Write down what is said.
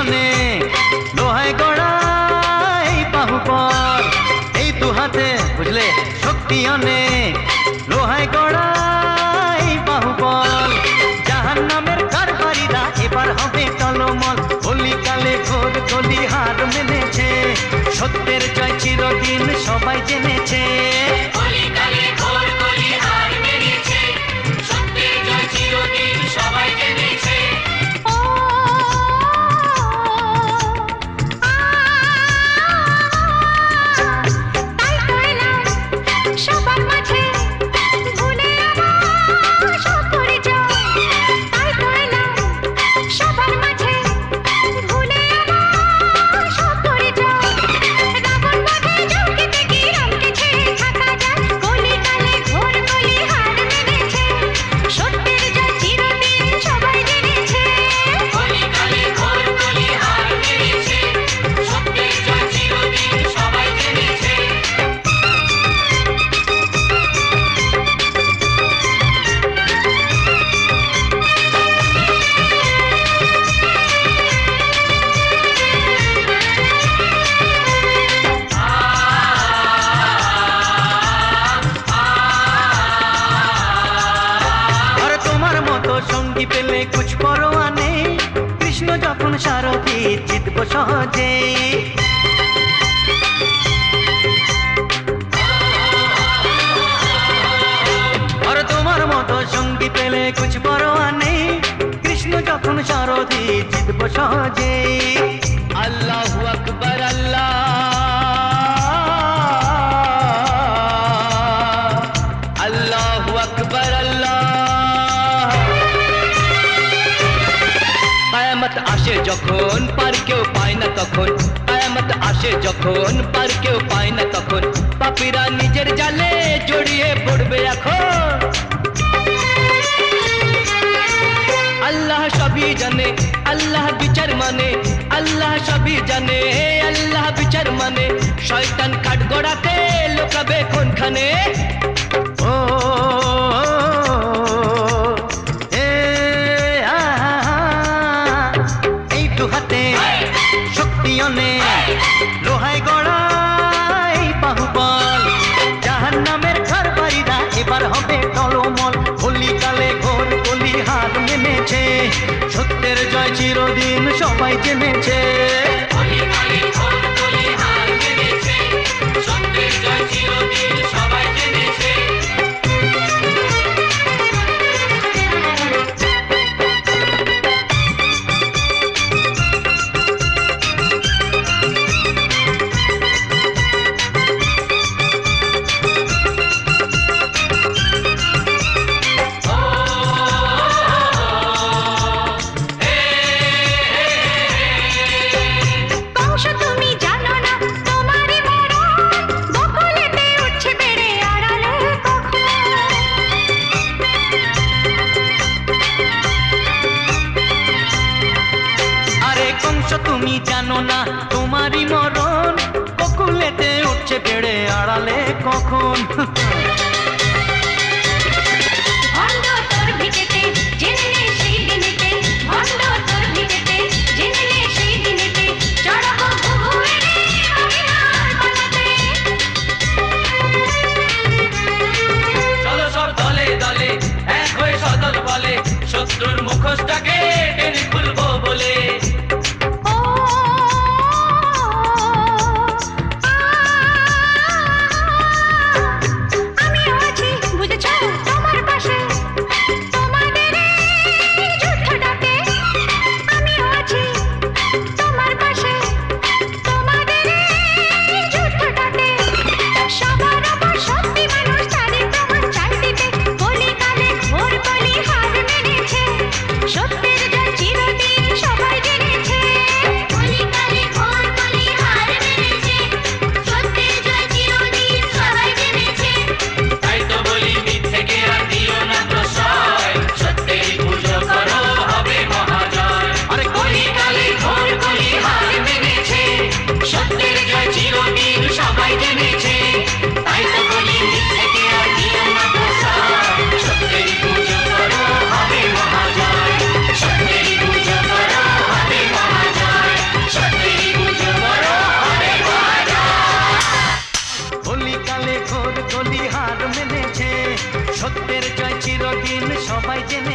অনে লোহায় গড়া এই বাহুবল, এই দু হাতে বুঝলে শক্তি অনে লোহায় গড়া এই বাহুবল। জাহান্নামের কারবারিরা এবার হবে টলমল, কলিকালে ঘোর কলি হার মেনেছে, সত্যের জয় চিরদিন সবাই জেনেছে। কলিকালে ঘোর কলি হার মেনেছে, সত্যের জয় চিরদিন সবাই জেনেছে। তাই তো এলাম সবার মাঝে, ভুলে আমার সব পরিচয়। তাই তো এলাম সবার মাঝে, ভুলে আমার সব পরিচয়। রাবণ বধে চৌকিতে কি রামকে ছেড়ে থাকা যায়? কলিকালে ঘোর কলি হার মেনেছে, সত্যের জয় চিরদিন সবাই জেনেছে। কলিকালে ঘোর কলি হার মেনেছে, সত্যের জয় চিরদিন সবাই জেনেছে। আর তোমার মতো সঙ্গী পেলে কুছ পরোয়া নেই, কৃষ্ণ যখন সারথি জিতব সহজে। আর তোমার মতো সঙ্গী পেলে কুছ পরোয়া নেই, কৃষ্ণ যখন সারথি জিতব সহজে। আল্লাহু আকবার আল্লাহ, আল্লাহু আকবার আল্লাহ। কায়ামত আসে যখন পার কেউ পায় না তখন, কায়ামত আসে যখন পার কেউ পায় না তখন, পাপীরা নিজের জালে জড়িয়ে পড়বে এখন। আল্লাহ সবই জানে, আল্লাহ বিচার মানে, আল্লাহ সবই জানে, আল্লাহ বিচার মানে, শয়তান কাঠ গড়াতে লোকাবে কোনখানে। ও এ আ, এই দু হাতে শক্তি অনেক, লোহায় গড়া এই বাহুবল। জাহান্নামের কারবারিরা এবার হবে টলমল, কলিকালে ঘোর কলি হার মেনেছে, সত্যের জয় চিরদিন সবাই জেনেছে। কলিকালে ঘোর কলি হার মেনেছে, সত্যের জয় চিরদিন সবাই জেনেছে। কংস তুমি জানো না তোমারই মরণ, বকুলেতে উঠছে বেড়ে আড়ালে কখন। আরে কংস তুমি জানো না তোমারই মরণ, বকুলেতে উঠছে বেড়ে আড়ালে কখন। ভণ্ড তোর ভিটেতে জেনে সেই দিনেতে, ভণ্ড তোর ভিটেতে জেনে সেই দিনেতে, চড়াবো ঘুঘুরে আমি আর বানাতে। চলো সব দলে দলে এক হয়ে সদল বলে, শত্রুর মুখোশটাকে টেনে খুলবো বলে। ও আ সবাই জেনে